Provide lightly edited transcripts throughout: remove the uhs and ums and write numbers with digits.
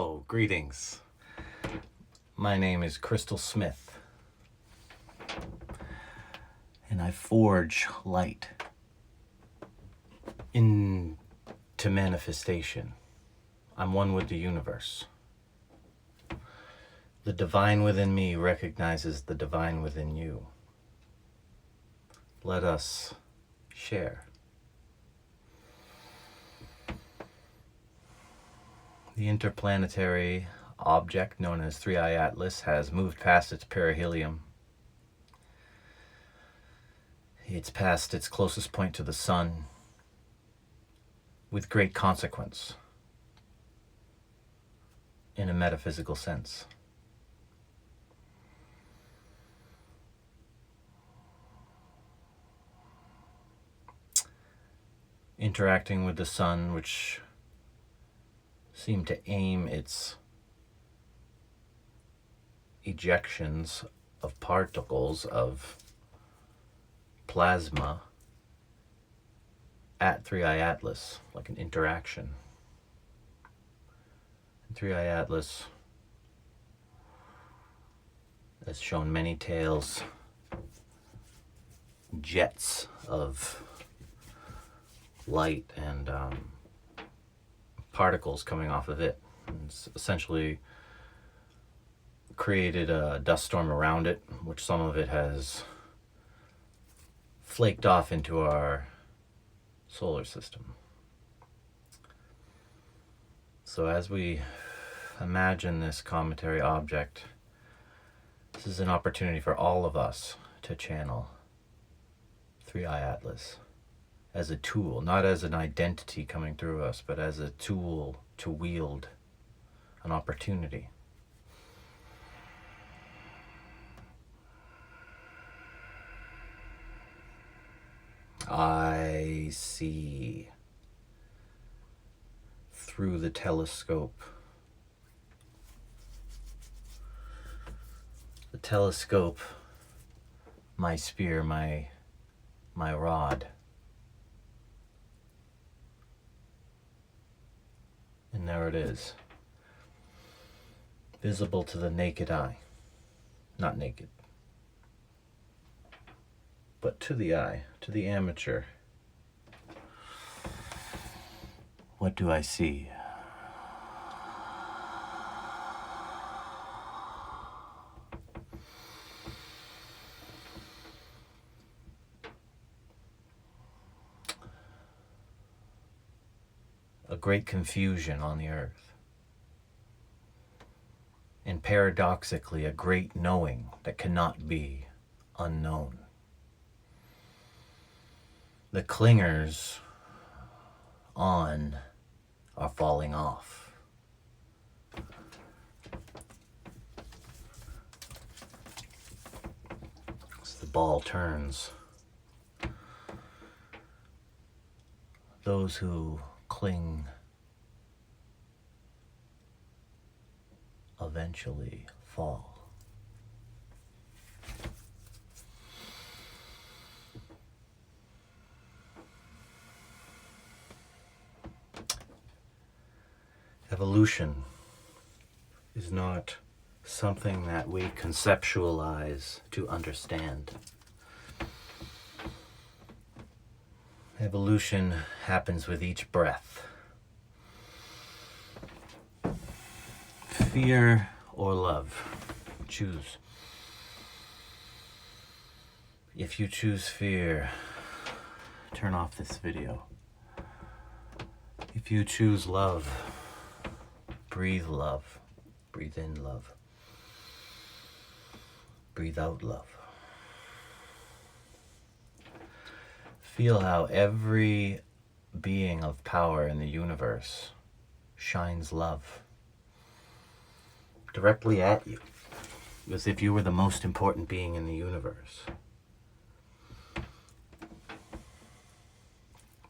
Hello, greetings. My name is CrystalSmith, and I forge light into manifestation. I'm one with the universe. The divine within me recognizes the divine within you. Let us share. The interplanetary object known as 3iAtlas has moved past its perihelion. It's past its closest point to the sun with great consequence in a metaphysical sense. Interacting with the sun, which seemed to aim its ejections of particles of plasma at 3iAtlas, like an interaction. 3iAtlas has shown many tales, jets of light and particles coming off of it. It's essentially created a dust storm around it, which some of it has flaked off into our solar system. So as we imagine this cometary object, this is an opportunity for all of us to channel 3iAtlas as a tool, not as an identity coming through us, but as a tool to wield an opportunity. I see through the telescope. The telescope, my spear, my rod. And there it is, visible to the naked eye. Not naked, but to the eye, to the amateur. What do I see? A great confusion on the earth, and paradoxically a great knowing that cannot be unknown. The clingers on are falling off. As the ball turns, those who cling eventually fall. Evolution is not something that we conceptualize to understand. Evolution happens with each breath. Fear or love, choose. If you choose fear, turn off this video. If you choose love, breathe love. Breathe in love. Breathe out love. Feel how every being of power in the universe shines love directly at you, as if you were the most important being in the universe.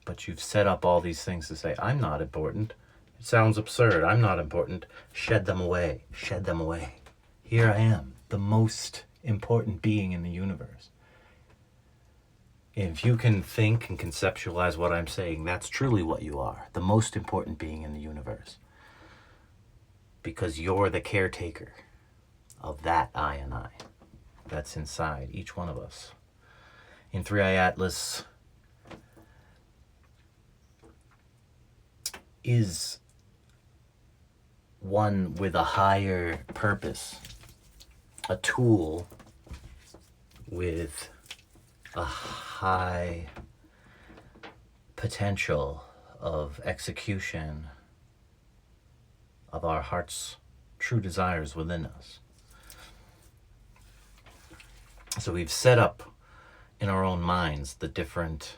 But you've set up all these things to say, I'm not important. It sounds absurd. I'm not important. Shed them away. Shed them away. Here I am, the most important being in the universe. If you can think and conceptualize what I'm saying, that's truly what you are, the most important being in the universe. because you're the caretaker of that I and I that's inside each one of us. In 3iAtlas is one with a higher purpose, a tool with a high potential of execution of our heart's true desires within us. So we've set up in our own minds the different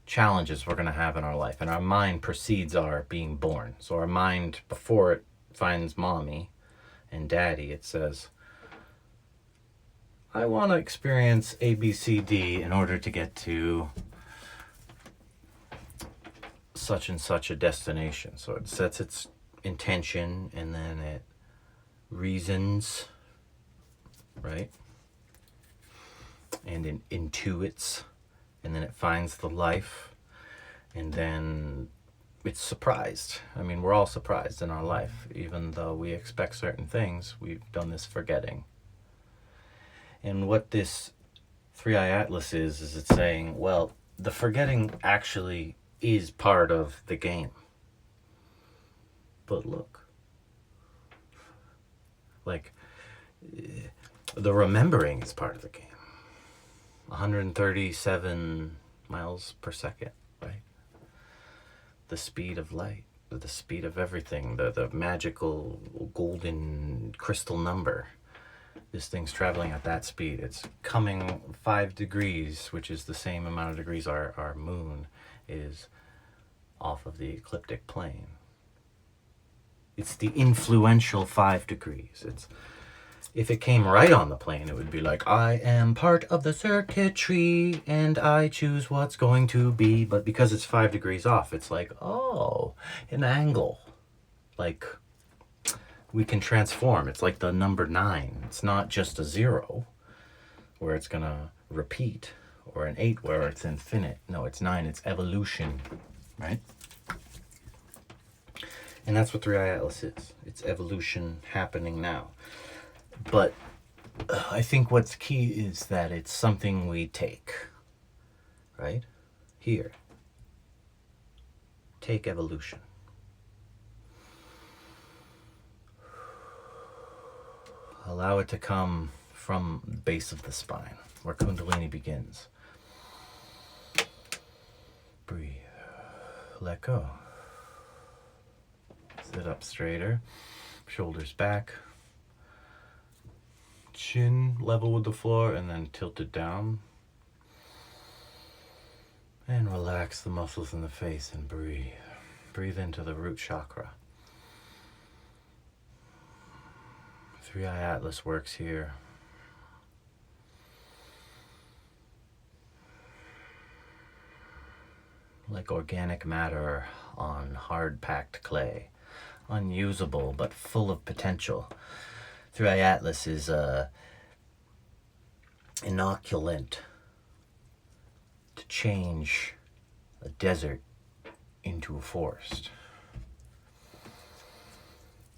challenges we're going to have in our life, and our mind precedes our being born. So our mind, before it finds mommy and daddy, it says, I want to experience A, B, C, D in order to get to such and such a destination. So it sets its intention, and then it reasons, right? And it intuits, and then it finds the life, and then it's surprised. I mean, we're all surprised in our life. Even though we expect certain things, we've done this forgetting. And what this 3iAtlas is it's saying, well, the forgetting actually is part of the game. But look, like, the remembering is part of the game. 137 miles per second, right? The speed of light, the speed of everything, the magical golden crystal number. This thing's traveling at that speed. It's coming 5 degrees, which is the same amount of degrees our moon is off of the ecliptic plane. It's the influential 5 degrees. If it came right on the plane, it would be like, I am part of the circuitry and I choose what's going to be. But because it's 5 degrees off, it's like, oh, an angle. Like, we can transform. It's like the number 9. It's not just a 0 where it's going to repeat, or an 8 where it's infinite. No, it's 9. It's evolution, right? And that's what 3iAtlas is. It's evolution happening now. But I think what's key is that it's something we take, right? Here. Take evolution. Allow it to come from the base of the spine, where Kundalini begins. Breathe. Let go. Sit up straighter. Shoulders back. Chin level with the floor, and then tilt it down. And relax the muscles in the face and breathe. Breathe into the root chakra. 3iAtlas works here. Like organic matter on hard-packed clay. Unusable, but full of potential. 3iAtlas is a inoculant to change a desert into a forest.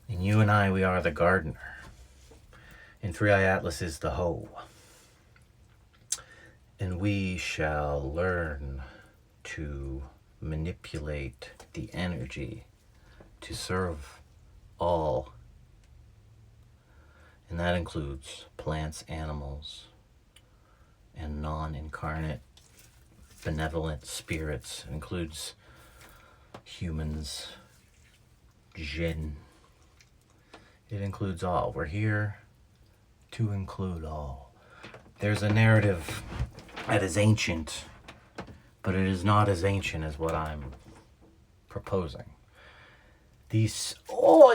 And you and I, we are the gardener. And 3iAtlas is the hoe. And we shall learn to manipulate the energy to serve all. And that includes plants, animals, and non-incarnate benevolent spirits. It includes humans, jinn. It includes all. We're here to include all. There's a narrative that is ancient, but it is not as ancient as what I'm proposing. These,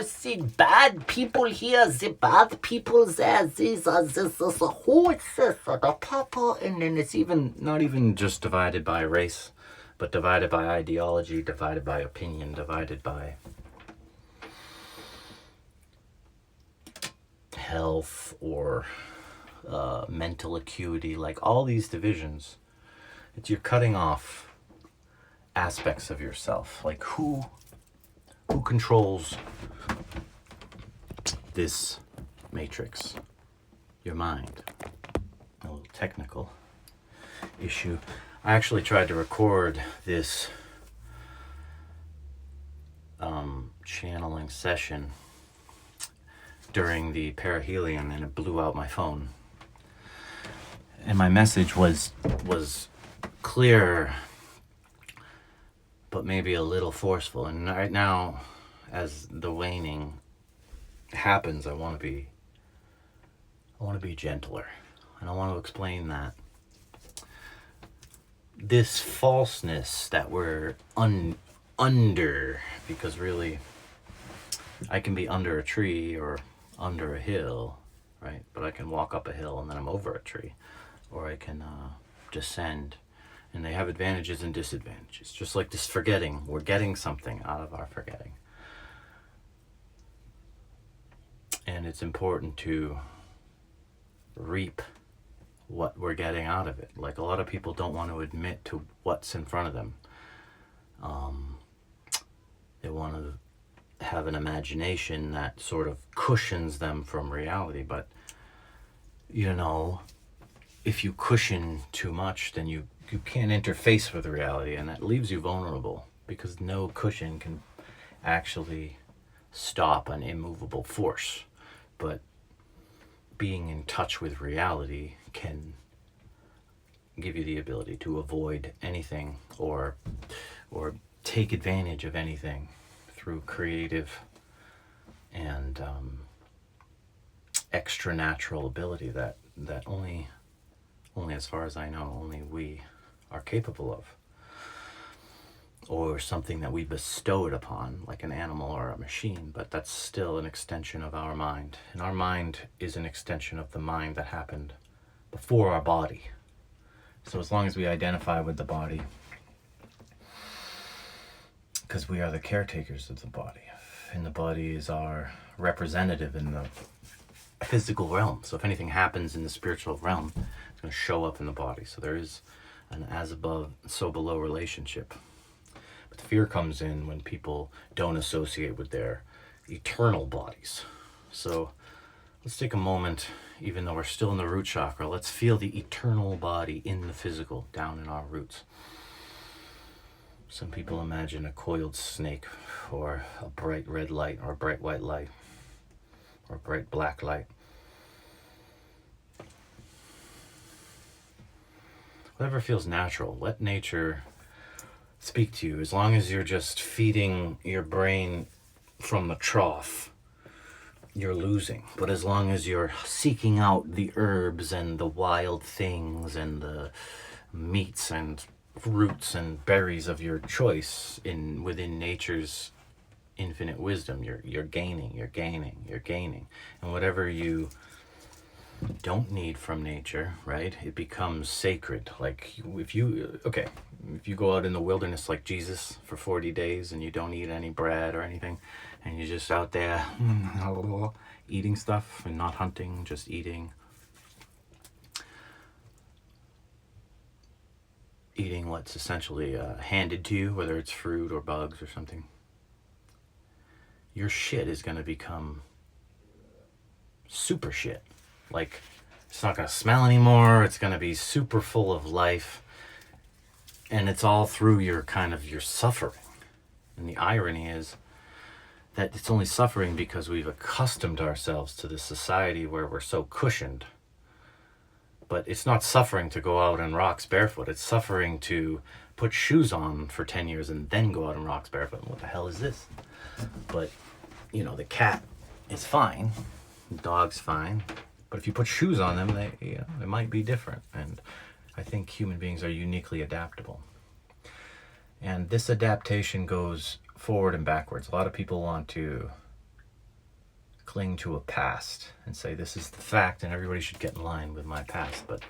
see bad people here, the bad people there, these are this, who is this, the papa, and then it's even, not even just divided by race, but divided by ideology, divided by opinion, divided by health or mental acuity, like all these divisions. You're cutting off aspects of yourself, like who controls this matrix, your mind. A little technical issue. I actually tried to record this channeling session during the perihelion, and it blew out my phone. And my message was clear, but maybe a little forceful. And right now, as the waning happens, I want to be gentler, and I want to explain that this falseness that we're under, because really I can be under a tree or under a hill, right? But I can walk up a hill and then I'm over a tree, or I can descend, and they have advantages and disadvantages. Just like this forgetting, we're getting something out of our forgetting, and it's important to reap what we're getting out of it. Like, a lot of people don't want to admit to what's in front of them. They want to have an imagination that sort of cushions them from reality, but if you cushion too much, then you can't interface with reality, and that leaves you vulnerable, because no cushion can actually stop an immovable force. But being in touch with reality can give you the ability to avoid anything or take advantage of anything through creative and extra natural ability that only as far as I know, only we are capable of, or something that we bestowed upon, like an animal or a machine. But that's still an extension of our mind, and our mind is an extension of the mind that happened before our body. So as long as we identify with the body, because we are the caretakers of the body, and the body is our representative in the physical realm. So if anything happens in the spiritual realm, it's going to show up in the body. So there is an as above, so below relationship. But the fear comes in when people don't associate with their eternal bodies. So let's take a moment, even though we're still in the root chakra, let's feel the eternal body in the physical, down in our roots. Some people imagine a coiled snake, or a bright red light, or a bright white light, or a bright black light. Whatever feels natural, let nature speak to you. As long as you're just feeding your brain from the trough, you're losing. But as long as you're seeking out the herbs and the wild things and the meats and roots and berries of your choice within nature's infinite wisdom, you're gaining. And whatever you don't need from nature, right, it becomes sacred. Like, if you go out in the wilderness like Jesus for 40 days and you don't eat any bread or anything, and you're just out there eating stuff and not hunting, just eating what's essentially handed to you, whether it's fruit or bugs or something, your shit is going to become super shit. Like, it's not going to smell anymore. It's going to be super full of life. And it's all through your suffering. And the irony is that it's only suffering because we've accustomed ourselves to this society where we're so cushioned. But it's not suffering to go out on rocks barefoot. It's suffering to put shoes on for 10 years and then go out on rocks barefoot. What the hell is this? But, the cat is fine. The dog's fine. But if you put shoes on them, they might be different. And I think human beings are uniquely adaptable. And this adaptation goes forward and backwards. A lot of people want to cling to a past and say, this is the fact and everybody should get in line with my past. But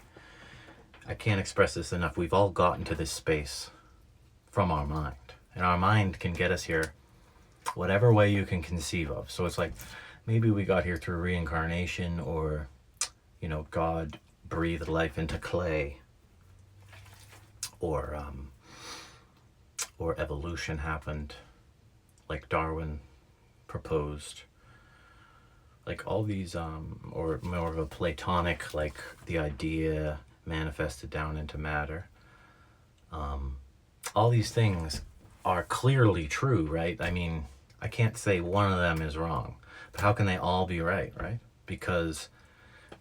I can't express this enough. We've all gotten to this space from our mind. And our mind can get us here whatever way you can conceive of. So it's like, maybe we got here through reincarnation, or, God breathed life into clay, or evolution happened, like Darwin proposed, like all these or more of a Platonic, like the idea manifested down into matter, all these things are clearly true, right? I mean, I can't say one of them is wrong, but how can they all be right? Because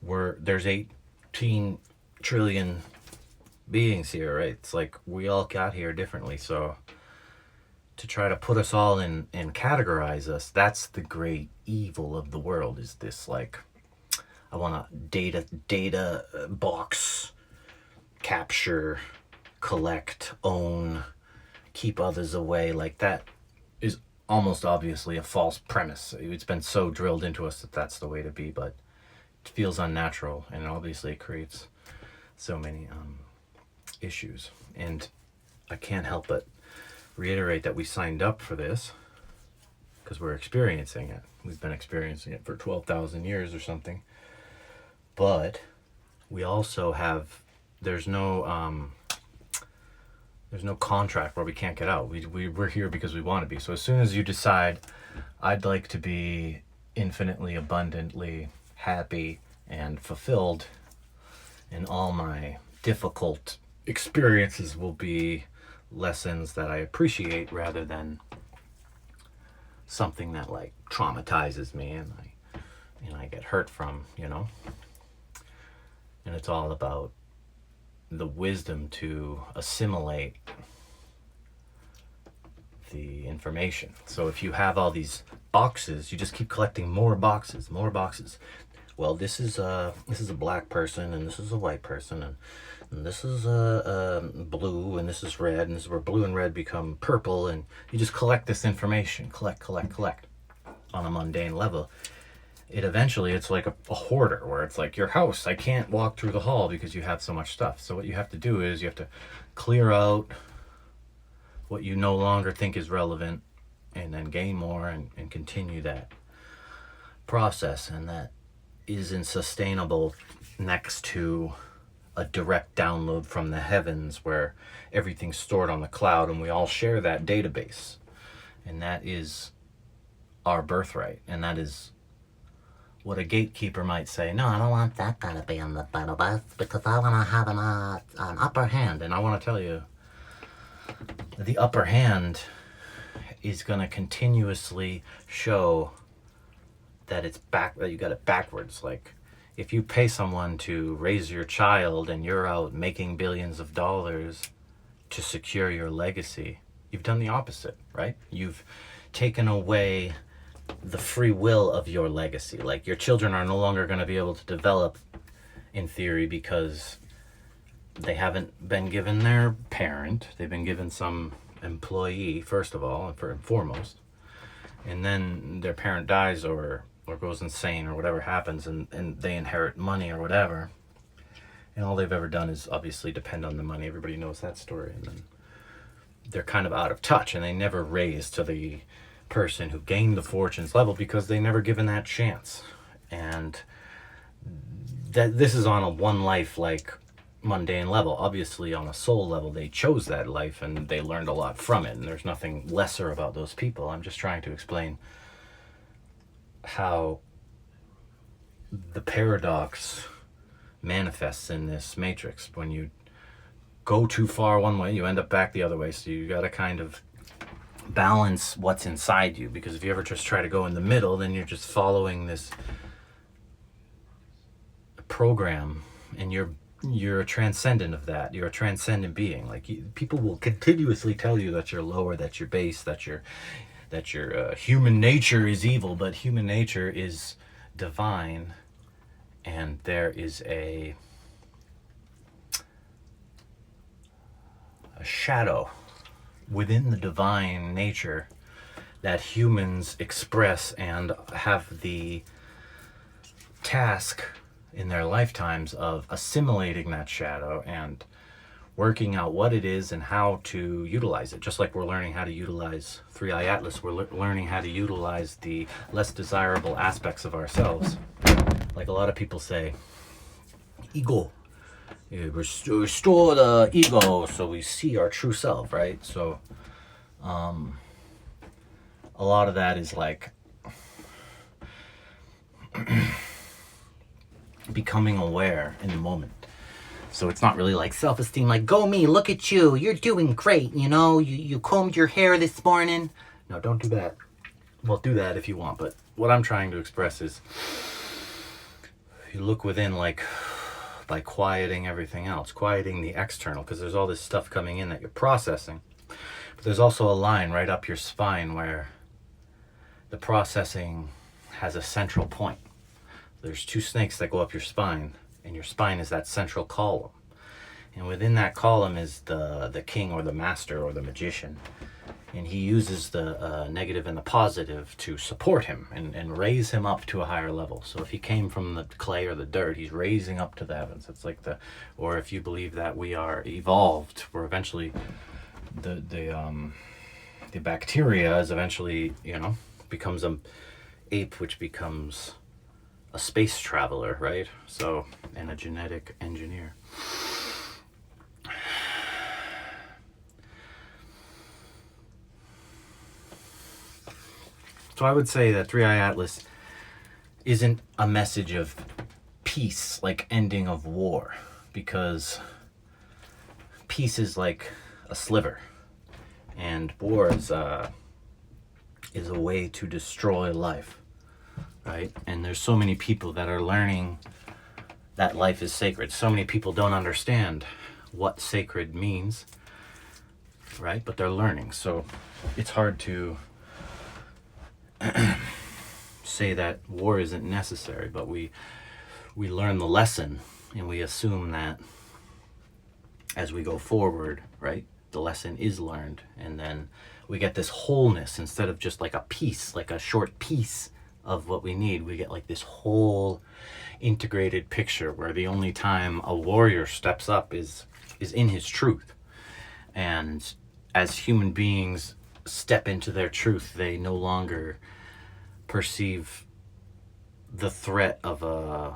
there's 18 trillion beings here, right? It's like we all got here differently. So to try to put us all in and categorize us, that's the great evil of the world, is this like, I want to data box, capture, collect, own, keep others away. Like that is almost obviously a false premise. It's been so drilled into us that that's the way to be, but it feels unnatural, and obviously it creates so many issues. And I can't help but reiterate that we signed up for this because we're experiencing it. We've been experiencing it for 12,000 years or something. But we also have, there's no contract where we can't get out. We're here because we want to be. So as soon as you decide, I'd like to be infinitely abundantly happy and fulfilled, and all my difficult experiences will be lessons that I appreciate rather than something that like traumatizes me and I get hurt from, and it's all about the wisdom to assimilate the information. So if you have all these boxes, you just keep collecting more boxes. Well, this is a black person, and this is a white person, and this is blue, and this is red, and this is where blue and red become purple, and you just collect this information, collect on a mundane level. It's like a hoarder, where it's like your house. I can't walk through the hall because you have so much stuff. So what you have to do is you have to clear out what you no longer think is relevant, and then gain more and continue that process. And that isn't sustainable next to a direct download from the heavens where everything's stored on the cloud and we all share that database. And that is our birthright. And that is what a gatekeeper might say. No, I don't want that guy to be on the database because I want to have an upper hand. And I want to tell you, the upper hand is going to continuously show that that you got it backwards. Like if you pay someone to raise your child and you're out making billions of dollars to secure your legacy, you've done the opposite, right? You've taken away the free will of your legacy. Like your children are no longer going to be able to develop in theory because they haven't been given their parent. They've been given some employee, first of all, and foremost. And then their parent dies or goes insane or whatever happens, and they inherit money or whatever. And all they've ever done is obviously depend on the money. Everybody knows that story. And then they're kind of out of touch, and they never raise to the person who gained the fortune's level because they never given that chance. And that this is on a one life, like mundane level. Obviously on a soul level, they chose that life and they learned a lot from it, and there's nothing lesser about those people. I'm just trying to explain how the paradox manifests in this matrix. When you go too far one way, you end up back the other way. So you got to kind of balance what's inside you, because if you ever just try to go in the middle, then you're just following this program, and you're a transcendent of that. You're a transcendent being. Like people will continuously tell you that you're lower, that you're base, that your human nature is evil, but human nature is divine, and there is a shadow within the divine nature that humans express and have the task in their lifetimes of assimilating that shadow and working out what it is and how to utilize it. Just like we're learning how to utilize 3iAtlas, we're learning how to utilize the less desirable aspects of ourselves. Like a lot of people say, ego. Restore the ego so we see our true self, right? So a lot of that is like becoming aware in the moment. So it's not really like self-esteem, like, go me, look at you, you're doing great, you know, you combed your hair this morning. No, don't do that. Well, do that if you want, but what I'm trying to express is you look within, like, by quieting everything else, quieting the external, because there's all this stuff coming in that you're processing. But there's also a line right up your spine where the processing has a central point. There's two snakes that go up your spine, and your spine is that central column. And within that column is the king or the master or the magician. And he uses the negative and the positive to support him and raise him up to a higher level. So if he came from the clay or the dirt, he's raising up to the heavens. It's like or if you believe that we are evolved, we're eventually, the bacteria is eventually, becomes an ape, which becomes a space traveler, right? So, and a genetic engineer. So I would say that 3iAtlas isn't a message of peace, like ending of war, because peace is like a sliver, and war is a way to destroy life, right? And there's so many people that are learning that life is sacred. So many people don't understand what sacred means, right? But they're learning, so it's hard to say that war isn't necessary, but we learn the lesson, and we assume that as we go forward, right, the lesson is learned, and then we get this wholeness instead of just like a piece, like a short piece of what we need. We get like this whole integrated picture where the only time a warrior steps up is in his truth. And as human beings step into their truth, they no longer perceive the threat of a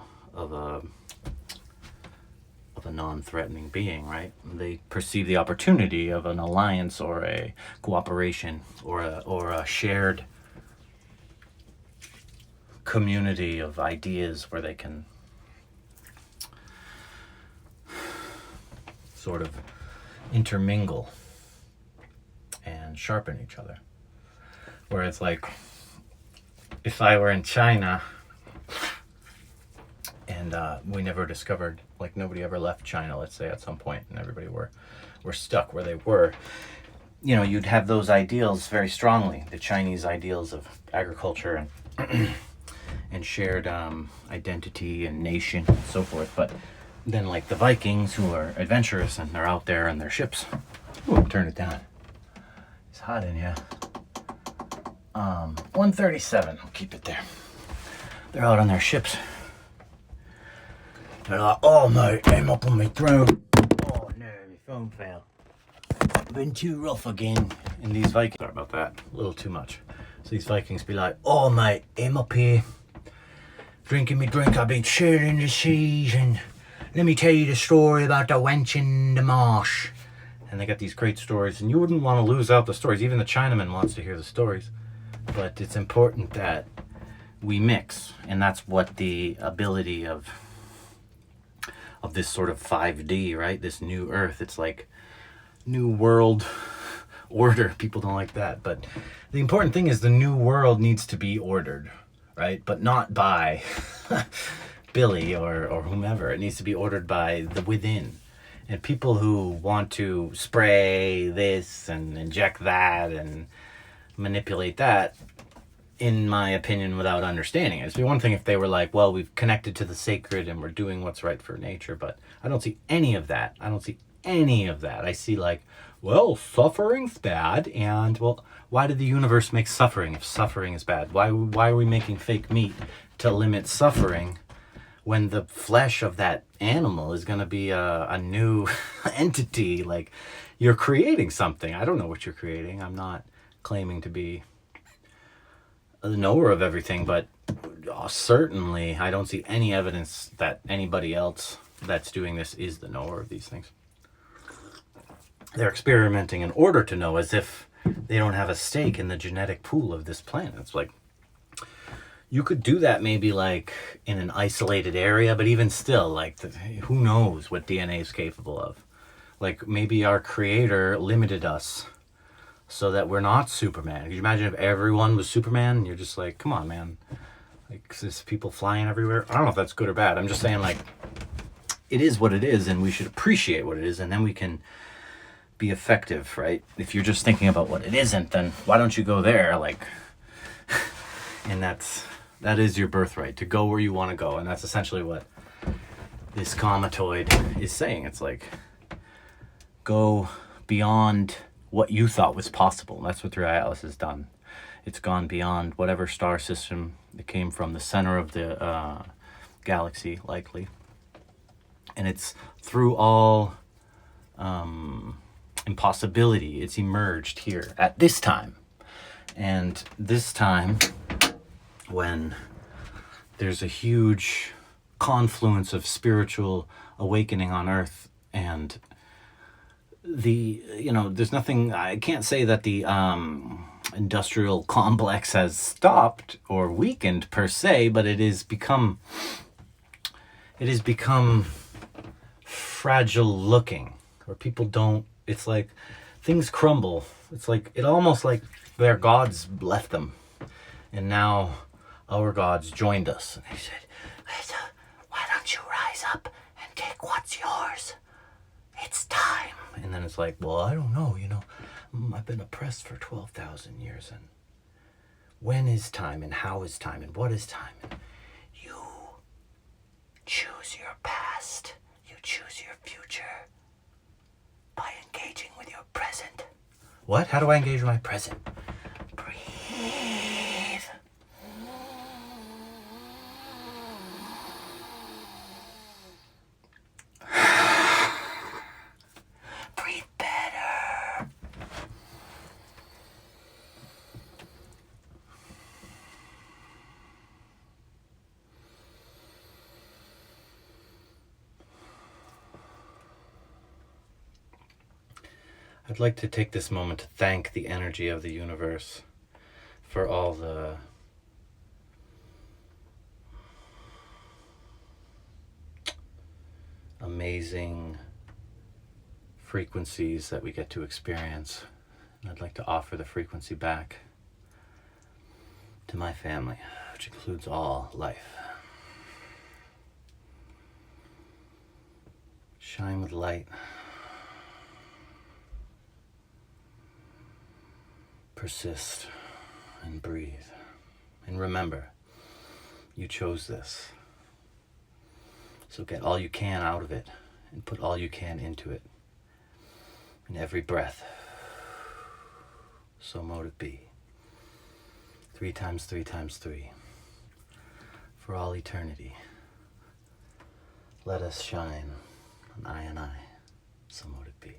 non-threatening being, right? They perceive the opportunity of an alliance or a cooperation or a shared community of ideas where they can sort of intermingle and sharpen each other. Where it's like, if I were in China and we never discovered, like nobody ever left China, let's say at some point, and everybody were stuck where they were, you'd have those ideals very strongly, the Chinese ideals of agriculture and and shared identity and nation and so forth. But then like the Vikings, who are adventurous and they're out there in their ships. Ooh, turn it down. It's hot in here. 137, I'll keep it there. They're out on their ships. They're like, oh mate, I'm up on my throne. Oh no, my phone fell. I've been too rough again. And these Vikings, sorry about that, a little too much. So these Vikings be like, oh mate, I'm up here, drinking me drink, I've been sailing the seas, and let me tell you the story about the wench in the marsh. And they got these great stories, and you wouldn't want to lose out the stories. Even the Chinaman wants to hear the stories. But it's important that we mix, and that's what the ability of this sort of 5D, right? This new earth, it's like new world order. People don't like that, but the important thing is the new world needs to be ordered, right? But not by Billy or whomever. It needs to be ordered by the within. And people who want to spray this and inject that and manipulate that, in my opinion, without understanding it. It'd be one thing if they were like, well, we've connected to the sacred and we're doing what's right for nature, but I don't see any of that. I see like, well, suffering's bad, and well, why did the universe make suffering if suffering is bad? Why are we making fake meat to limit suffering when the flesh of that animal is going to be a new entity? Like, you're creating something. I don't know what you're creating. I'm not claiming to be the knower of everything, but certainly I don't see any evidence that anybody else that's doing this is the knower of these things. They're experimenting in order to know, as if they don't have a stake in the genetic pool of this planet. It's like, You could do that maybe like in an isolated area, but even still, like, who knows what DNA is capable of? Like, maybe our creator limited us so that we're not Superman. Could you imagine if everyone was Superman and you're just like, come on, man. Like, there's people flying everywhere. I don't know if that's good or bad. I'm just saying, like, it is what it is, and we should appreciate what it is, and then we can be effective, right? If you're just thinking about what it isn't, then why don't you go there? Like, and that is your birthright, to go where you want to go. And that's essentially what this cometoid is saying. It's like, go beyond what you thought was possible. And that's what 3iAtlas has done. It's gone beyond whatever star system it came from, the center of the galaxy, likely. And it's through all impossibility, it's emerged here at this time. And this time, when there's a huge confluence of spiritual awakening on Earth, and there's nothing, I can't say that the industrial complex has stopped or weakened per se, but it has become fragile looking, or people don't, it's like things crumble. It's like, it almost like their gods left them, and now our gods joined us. And they said, why don't you rise up and take what's yours? It's time. And then it's like, well, I don't know, I've been oppressed for 12,000 years, and when is time, and how is time, and what is time? You choose your past, you choose your future by engaging with your present. What? How do I engage with my present? Breathe. Breathe better. I'd like to take this moment to thank the energy of the universe for all the amazing frequencies that we get to experience. And I'd like to offer the frequency back to my family, which includes all life. Shine with light. Persist and breathe. And remember, you chose this. So get all you can out of it and put all you can into it. In every breath. So mote it be. 3 times 3 times 3. For all eternity. Let us shine, an I and I. So mote it be.